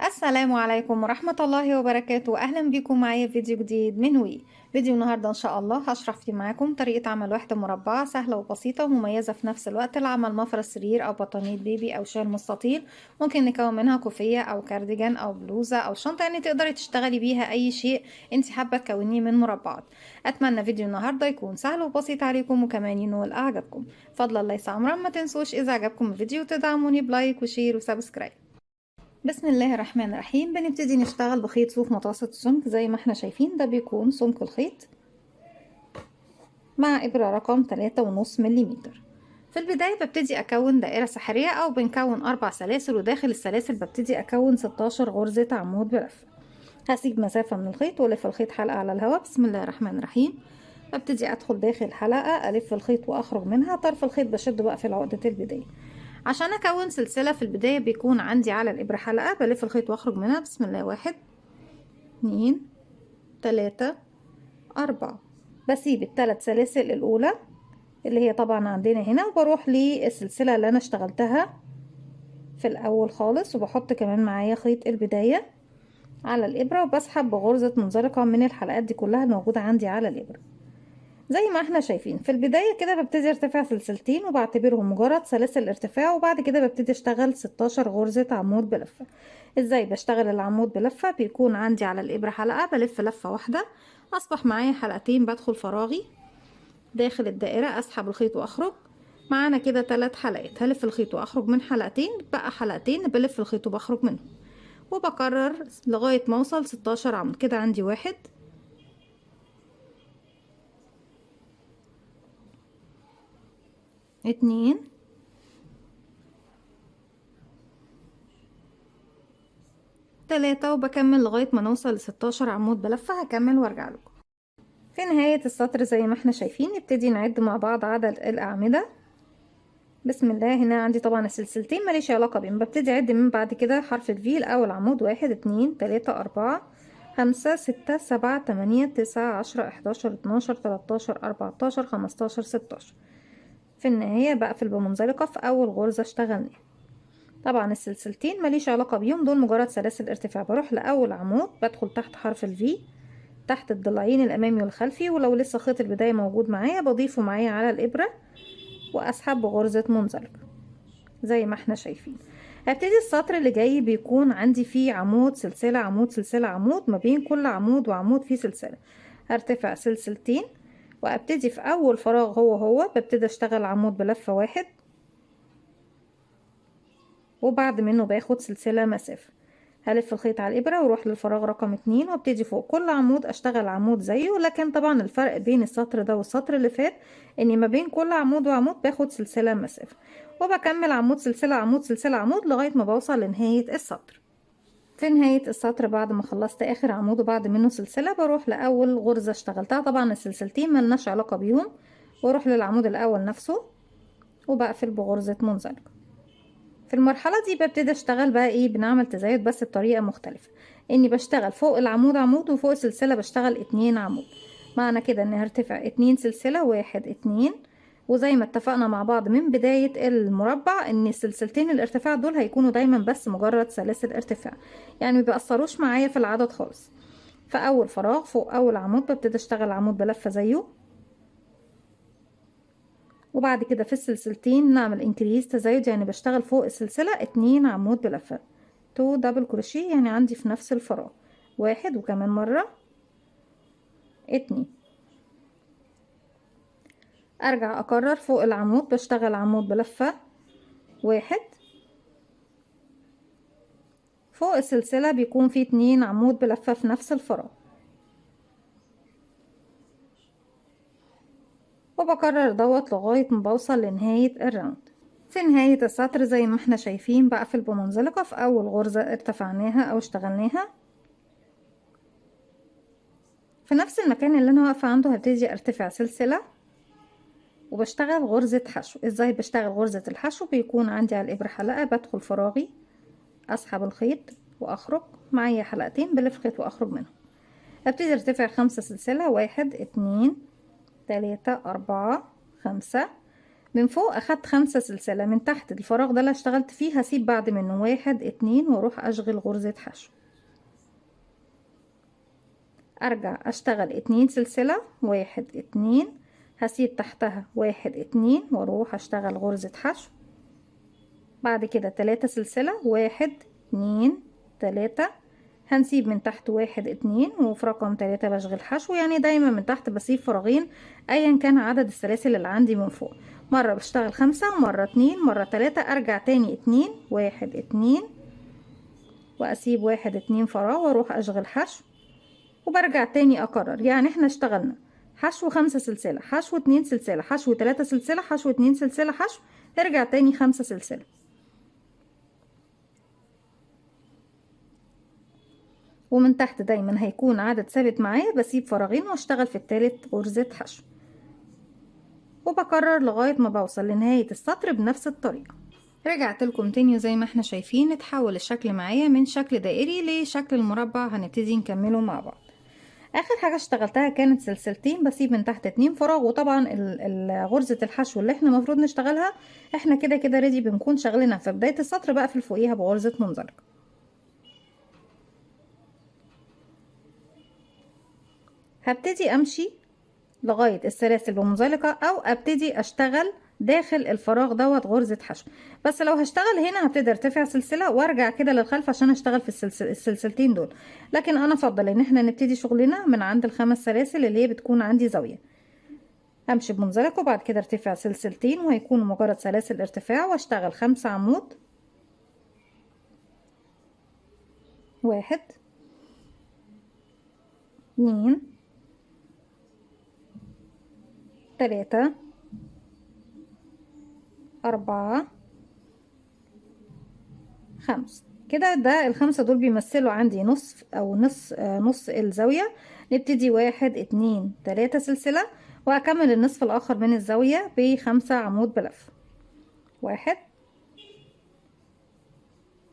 السلام عليكم ورحمة الله وبركاته. أهلا بكم معايا في فيديو جديد من فيديو النهاردة إن شاء الله هشرح فيه معاكم طريقة عمل وحدة مربعة سهلة وبسيطة ومميزة في نفس الوقت لعمل مفرش سرير أو بطانية بيبي أو شال مستطيل. ممكن نكون منها كوفية أو كارديجان أو بلوزة أو شنطة، يعني تقدري تشتغلي بيها أي شيء انت حابة تكونيه من مربعات. أتمنى فيديو النهاردة يكون سهل وبسيط عليكم وكمان ينول أعجابكم. فضلا ليس أمرا، ما تنسوش إذا عجبكم الفيديو تدعموني بلايك وشير وسبسكرايب. بسم الله الرحمن الرحيم. بنبتدي نشتغل بخيط صوف متوسط السمك زي ما احنا شايفين، ده بيكون سمك الخيط مع إبرة رقم 3.5 مليمتر. في البداية ببتدي أكون دائرة سحرية أو بنكون 4 سلاسل، وداخل السلاسل ببتدي أكون 16 غرزة عمود بلف. هسيب مسافة من الخيط وألف الخيط حلقة على الهواء. بسم الله الرحمن الرحيم. ببتدي أدخل داخل حلقة، ألف الخيط وأخرج منها. طرف الخيط بشد بقى في عقدة البداية. عشان اكون سلسلة في البداية بيكون عندي على الابرة حلقة، بلف الخيط واخرج منها. بسم الله، 1 2 3 4. بسيب الثلاث سلاسل الاولى اللي هي طبعا عندنا هنا، وبروح للسلسلة اللي انا اشتغلتها في الاول خالص، وبحط كمان معايا خيط البداية على الابرة، وبسحب بغرزة منزلقة من الحلقات دي كلها الموجودة عندي على الابرة. زي ما احنا شايفين في البداية كده ببتدي ارتفع سلسلتين وبعتبرهم مجرد سلاسل ارتفاع، وبعد كده ببتدي اشتغل 16 غرزة عمود بلفة. ازاي بشتغل العمود بلفة؟ بيكون عندي على الابرة حلقة، بلف لفة واحدة، اصبح معايا حلقتين، بدخل فراغي داخل الدائرة، اسحب الخيط واخرج. معانا كده 3 حلقات، هلف الخيط واخرج من حلقتين، بقى حلقتين بلف الخيط وبخرج منهم، وبكرر لغاية ما اوصل 16 عمود. كده عندي 1 2 3، وبكمل لغاية ما نوصل ل16 عمود بلفة. هكمل وارجع لكم. في نهاية السطر زي ما احنا شايفين نبتدي نعد مع بعض عدد الأعمدة. بسم الله. هنا عندي طبعا السلسلتين ماليش علاقة بيهم، ببتدي اعد من بعد كده حرف الفي الأول عمود. 1 2 3 4 5 6 7 8 9 10 11 12 13 14 15 16. في النهاية بقفل بمنزلقة في أول غرزة اشتغلناها. طبعا السلسلتين ماليش علاقة بيهم، دول مجرد سلاسل ارتفاع. بروح لأول عمود، بدخل تحت حرف الفي تحت الضلعين الأمامي والخلفي، ولو لسه خيط البداية موجود معايا بضيفه معايا على الإبرة وأسحب بغرزة منزلقة زي ما احنا شايفين. هبتدي السطر اللي جاي بيكون عندي فيه عمود سلسلة عمود سلسلة عمود، ما بين كل عمود وعمود فيه سلسلة. هرتفع سلسلتين وابتدي في أول فراغ هو ببتدي اشتغل عمود بلفة واحد، وبعد منه باخد سلسلة مسافة. هلف الخيط على الإبرة واروح للفراغ رقم 2 وابتدي فوق كل عمود اشتغل عمود زيه. لكن طبعا الفرق بين السطر ده والسطر اللي فات اني ما بين كل عمود وعمود باخد سلسلة مسافة، وبكمل عمود سلسلة عمود سلسلة عمود لغاية ما بوصل لنهاية السطر. في نهاية السطر بعد ما خلصت اخر عمود وبعد منه سلسلة بروح لأول غرزة اشتغلتها، طبعا السلسلتين ملناش علاقة بيهم، واروح للعمود الأول نفسه وبقفل بغرزة منزلقة. في المرحلة دي ببتدي اشتغل بقى ايه، بنعمل تزايد بس بطريقة مختلفة، اني بشتغل فوق العمود عمود وفوق السلسلة بشتغل 2 عمود. معنى كده اني هرتفع 2 سلسلة 1 2، وزي ما اتفقنا مع بعض من بداية المربع ان السلسلتين الارتفاع دول هيكونوا دايما بس مجرد سلاسل ارتفاع، يعني مبيأثروش معايا في العدد خالص. فاول فراغ فوق اول عمود ببتدي اشتغل عمود بلفة زيه، وبعد كده في السلسلتين نعمل انكريز تزايد، يعني بشتغل فوق السلسلة 2 عمود بلفة، 2 دبل كروشيه، يعني عندي في نفس الفراغ 1 وكمان مرة 2. ارجع اكرر فوق العمود بشتغل عمود بلفة 1، فوق السلسلة بيكون في 2 عمود بلفة في نفس الفراغ، وبكرر دوت لغاية ما بوصل لنهاية الراوند. في نهاية السطر زي ما احنا شايفين بقفل بمنزلقة في اول غرزة ارتفعناها او اشتغلناها. في نفس المكان اللي انا واقفة عنده هبتدي ارتفع سلسلة وبشتغل غرزة حشو. ازاي بشتغل غرزة الحشو؟ بيكون عندي على الابرة حلقة، بدخل فراغي اسحب الخيط واخرج، معايا حلقتين بلف خيط واخرج منهم. هبتدي ارتفع 5 سلسلة 1 2 3 4 5. من فوق اخدت 5 سلسلة، من تحت الفراغ ده اللي اشتغلت فيه هسيب بعد منه 1 2 واروح اشغل غرزة حشو. ارجع اشتغل 2 سلسلة، 1 2، هسيب تحتها 1 2 واروح اشتغل غرزة حشو. بعد كده 3 سلسلة، 1 2 3، هنسيب من تحت 1 2 وفي رقم 3 بشغل حشو. يعني دايما من تحت بسيب فراغين ايا كان عدد السلاسل اللي عندي من فوق. مرة بشتغل 5 ومرة 2 مرة 3، ارجع تاني 2 1 2 واسيب 1 2 فراغ واروح اشغل حشو، وبرجع تاني اكرر. يعني احنا اشتغلنا حشو 5 سلسلة، حشو 2 سلسلة، حشو 3 سلسلة، حشو 2 سلسلة، حشو، ارجع تاني 5 سلسلة. ومن تحت دايما هيكون عدد ثابت معايا، بسيب فراغين واشتغل في التالت غرزة حشو، وبكرر لغاية ما بوصل لنهاية السطر بنفس الطريقة. رجعت لكم تاني، وزي ما احنا شايفين اتحول الشكل معايا من شكل دائري لشكل المربع. هنبتدي نكمله مع بعض. اخر حاجة اشتغلتها كانت سلسلتين، بسيب من تحت 2 فراغ. وطبعا غرزة الحشو اللي احنا المفروض نشتغلها احنا كده كده ريدي بنكون شغلنا في بداية السطر، بقفل فوقيها بغرزة منزلقة. هبتدي امشي لغاية السلاسل بمنزلقة، او ابتدي اشتغل داخل الفراغ دوت غرزة حشو. بس لو هشتغل هنا هبتدي ارتفع سلسلة وارجع كده للخلف عشان اشتغل في السلسلتين دول. لكن انا افضل ان احنا نبتدي شغلنا من عند الخمس سلاسل اللي هي بتكون عندي زاوية. امشي بمنزلقة وبعد كده ارتفع سلسلتين وهيكونوا مجرد سلاسل ارتفاع، واشتغل 5 عمود. 1 2 3 4 5. كده ده ال5 دول بيمثلوا عندي نص او نص الزاوية. نبتدي 1 2 3 سلسلة، وهكمل النصف الاخر من الزاوية ب5 عمود بلف. 1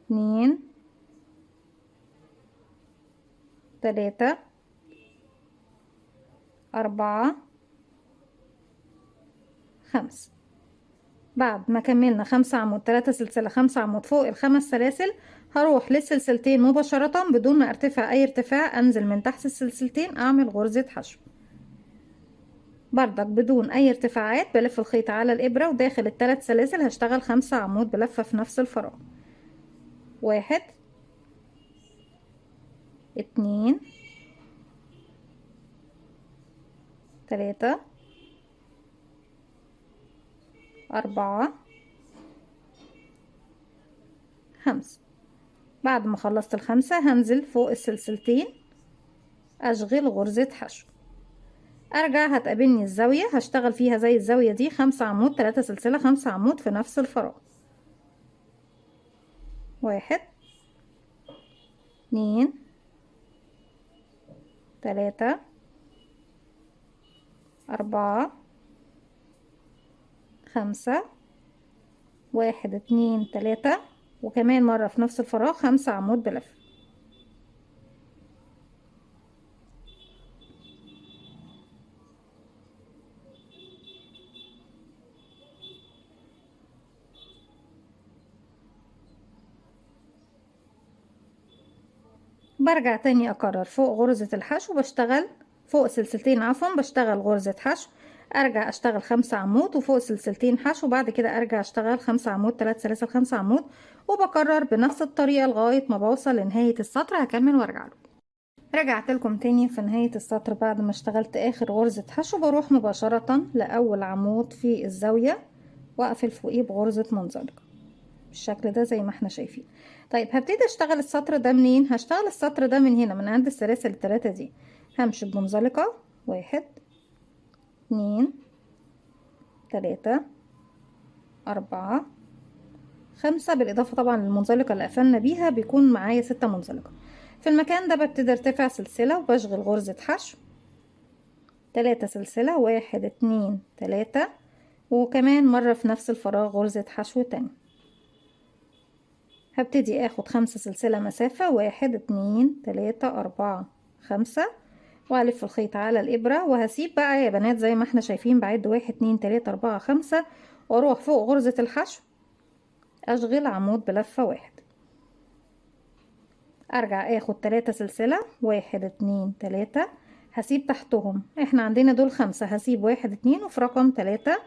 2 3 4 5. بعد ما كملنا 5 عمود 3 سلسلة 5 عمود فوق الخمس سلاسل، هروح للسلسلتين مباشرة بدون ما ارتفع اي ارتفاع. انزل من تحت السلسلتين اعمل غرزة حشو بردك بدون اي ارتفاعات. بلف الخيط على الابرة وداخل الثلاث سلاسل هشتغل 5 عمود بلفة في نفس الفراغ. 1 2 3 4 5. بعد ما خلصت ال5 هنزل فوق السلسلتين اشغل غرزة حشو. ارجع هتقابلني الزاوية هشتغل فيها زي الزاوية دي 5 عمود 3 سلسلة 5 عمود في نفس الفراغ. 1 2 3 4 5. 1 2 3 وكمان مرة في نفس الفراغ 5 عمود بلف. برجع تاني اكرر فوق غرزة الحشو بشتغل فوق سلسلتين، عفوا بشتغل غرزة حشو. ارجع اشتغل 5 عمود وفوق سلسلتين حشو، بعد كده ارجع اشتغل 5 عمود 3 سلاسل 5 عمود، وبكرر بنفس الطريقة لغاية ما بوصل لنهاية السطر. هكمل وارجع له. رجعت لكم تاني في نهاية السطر بعد ما اشتغلت اخر غرزة حشو. بروح مباشرة لاول عمود في الزاوية واقفل فوقيه بغرزة منزلقة بالشكل ده زي ما احنا شايفين. طيب هبتدي اشتغل السطر ده منين؟ هشتغل السطر ده من هنا، من عند السلاسل الثلاثة دي. همشي بمنزلقة 1 2 3 4 5، بالاضافة طبعا للمنزلقة اللي قفلنا بيها بيكون معايا 6 منزلقة. في المكان ده ببتدي ارتفع سلسلة وبشغل غرزة حشو 3 سلسلة 1 2 3، وكمان مرة في نفس الفراغ غرزة حشو تاني. هبتدي اخد 5 سلسلة مسافة 1 2 3 4 5، والف الخيط على الابرة وهسيب بقى يا بنات زي ما احنا شايفين بعد 1 2 3 4 5، واروح فوق غرزة الحشو اشغل عمود بلفة واحد، ارجع اخد 3 سلسلة، 1 2 3، هسيب تحتهم، احنا عندنا دول 5، هسيب 1 2 وفي رقم 3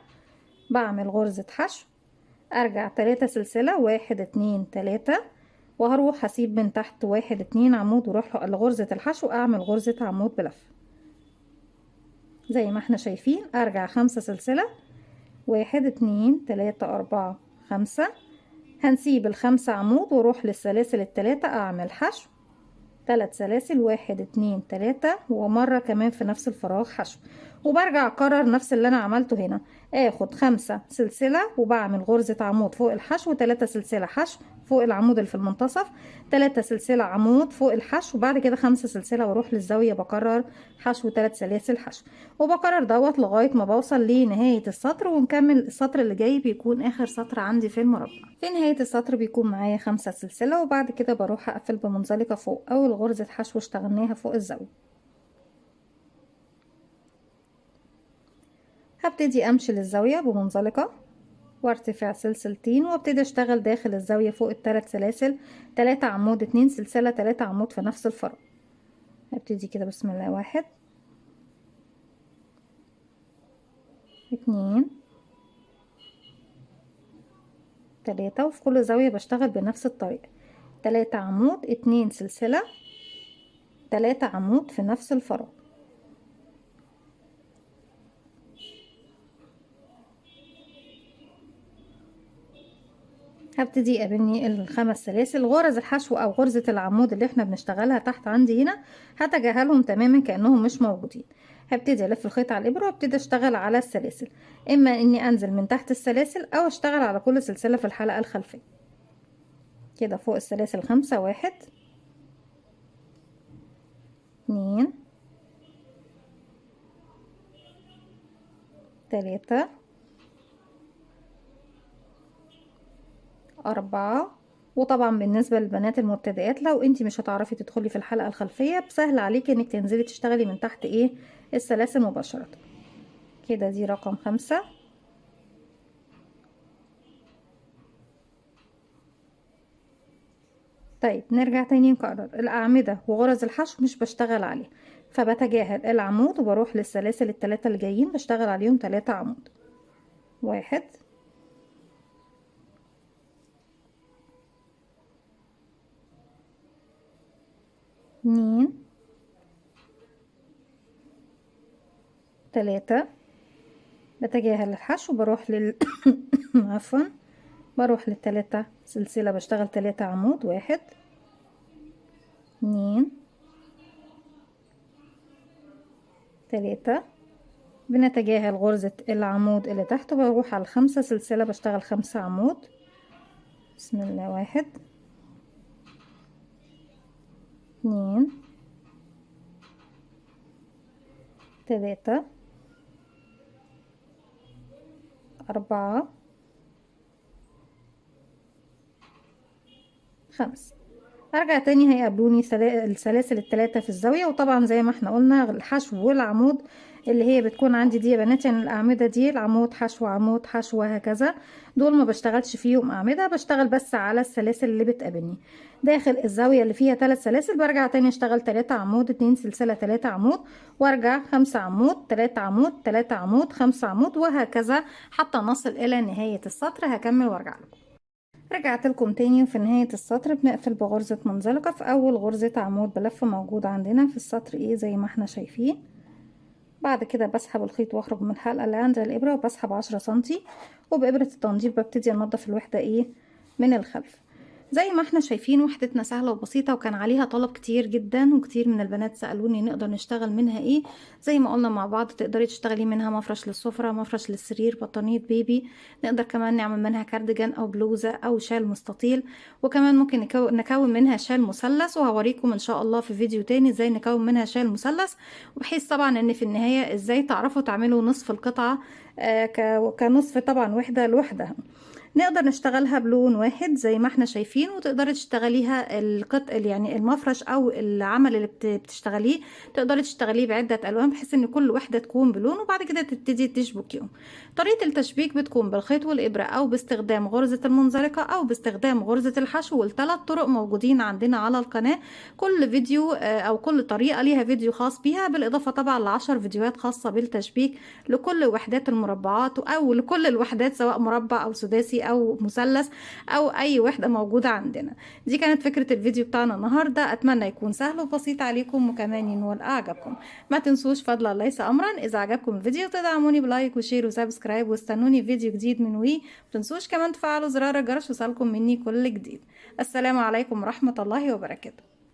بعمل غرزة حشو، ارجع 3 سلسلة، 1 2 3، وهروح هسيب من تحت 1 2 عمود واروح لغرزة الحشو اعمل غرزة عمود بلفة زي ما احنا شايفين. ارجع 5 سلسلة، 1 2 3 4 5، هنسيب ال5 عمود واروح للسلاسل التلاتة اعمل حشو، 3 سلاسل، 1 2 3، ومرة كمان في نفس الفراغ حشو، وبرجع اكرر نفس اللي انا عملته هنا، اخد 5 سلسلة وبعمل غرزة عمود فوق الحشو، 3 سلسلة حشو فوق العمود اللي في المنتصف، 3 سلسلة عمود فوق الحشو، وبعد كده 5 سلسلة واروح للزاوية بكرر حشو، 3 سلاسل حشو، وبكرر دوت لغاية ما بوصل لنهاية السطر، ونكمل السطر اللي جاي بيكون اخر سطر عندي في المربع. في نهاية السطر بيكون معايا 5 سلسلة، وبعد كده بروح اقفل بمنزلقة فوق اول غرزة حشو اشتغلناها فوق الزاوية. هبتدي امشي للزاوية بمنزلقة وارتفع سلسلتين، وابتدي اشتغل داخل الزاوية فوق الثلاث سلاسل، 3 عمود 2 سلسلة، 3 عمود في نفس الفراغ. هبتدي كده بسم الله، 1 2 3، وفي كل زاوية بشتغل بنفس الطريقة، 3 عمود 2 سلسلة، 3 عمود في نفس الفراغ. هبتدي ابني ال5 سلاسل، غرز الحشو او غرزة العمود اللي احنا بنشتغلها تحت عندي هنا هتجاهلهم تماما كأنهم مش موجودين. هبتدي الف الخيط على الابرة وابتدي اشتغل على السلاسل، اما اني انزل من تحت السلاسل او اشتغل على كل سلسلة في الحلقة الخلفية كده فوق السلاسل. 5 1 2 3 4. وطبعا بالنسبة للبنات المبتدئات لو انتي مش هتعرفي تدخلي في الحلقة الخلفية بسهل عليكي انك تنزلي تشتغلي من تحت ايه السلاسل مباشرة كده. دي رقم 5. طيب نرجع تاني نكرر الأعمدة وغرز الحشو مش بشتغل عليه، فبتجاهل العمود وبروح للسلاسل التلاتة اللي جايين بشتغل عليهم 3 عمود. 1 2 3، بتجاهل الحشو بروح عفوا بروح لل3 سلسلة بشتغل 3 عمود. 1 2 3، بنتجاهل غرزة العمود اللي تحت وبروح على 5 سلسلة بشتغل 5 عمود. بسم الله. 1 2 3 4 5. ارجع تاني هيقابلوني السلاسل التلاتة في الزاوية، وطبعا زي ما احنا قلنا الحشو والعمود اللي هي بتكون عندي دي يا بنات، يعني الاعمدة دي العمود حشو عمود حشو وهكذا، دول ما بشتغلش فيهم اعمدة، بشتغل بس على السلاسل اللي بتقابلني داخل الزاوية اللي فيها 3 سلاسل. برجع تاني اشتغل 3 عمود 2 سلسلة 3 عمود، وارجع 5 عمود 3 عمود 3 عمود 5 عمود وهكذا حتى نصل الى نهاية السطر. هكمل وارجع لكم. رجعت لكم تاني، وفي نهاية السطر بنقفل بغرزة منزلقة في أول غرزة عمود بلف موجودة عندنا في السطر ايه زي ما احنا شايفين. بعد كده بسحب الخيط واخرج من الحلقة اللي عند الإبرة وبسحب 10 سنتي، وبإبرة التنظيف ببتدي انضف الوحدة ايه من الخلف. زي ما احنا شايفين وحدتنا سهلة وبسيطة، وكان عليها طلب كتير جدا، وكتير من البنات سألوني نقدر نشتغل منها ايه. زي ما قلنا مع بعض تقدري تشتغلي منها مفرش للسفرة، مفرش للسرير، بطانية بيبي، نقدر كمان نعمل منها كارديجان او بلوزة او شال مستطيل، وكمان ممكن نكون منها شال مثلث، وهوريكم ان شاء الله في فيديو تاني ازاي نكون منها شال مثلث، وبحيث طبعا ان في النهاية ازاي تعرفوا تعملوا نصف القطعة كنصف طبعا وحدة لوحدها. نقدر نشتغلها بلون واحد زي ما احنا شايفين، وتقدري تشتغليها يعني المفرش او العمل اللي بتشتغليه تقدري تشتغليه بعدة الوان بحيث ان كل واحدة تكون بلون، وبعد كده تبتدي تشبكيهم. طريقة التشبيك بتكون بالخيط والابرة او باستخدام غرزة المنزلقة او باستخدام غرزة الحشو، والثلاث طرق موجودين عندنا على القناة. كل فيديو او كل طريقة ليها فيديو خاص بيها، بالاضافة طبعا ل10 فيديوهات خاصة بالتشبيك لكل وحدات المربعات او لكل الوحدات سواء مربع او سداسي او مثلث او اي وحدة موجودة عندنا. دي كانت فكرة الفيديو بتاعنا النهاردة، اتمنى يكون سهل وبسيط عليكم وكمان ينول اعجابكم. ما تنسوش فضلا ليس امرا اذا عجبكم الفيديو تدعموني بلايك وشير وسبسكرايب، واستنوني في فيديو جديد من وي. ما تنسوش كمان تفعلوا زرار الجرس يوصلكم مني كل جديد. السلام عليكم ورحمة الله وبركاته.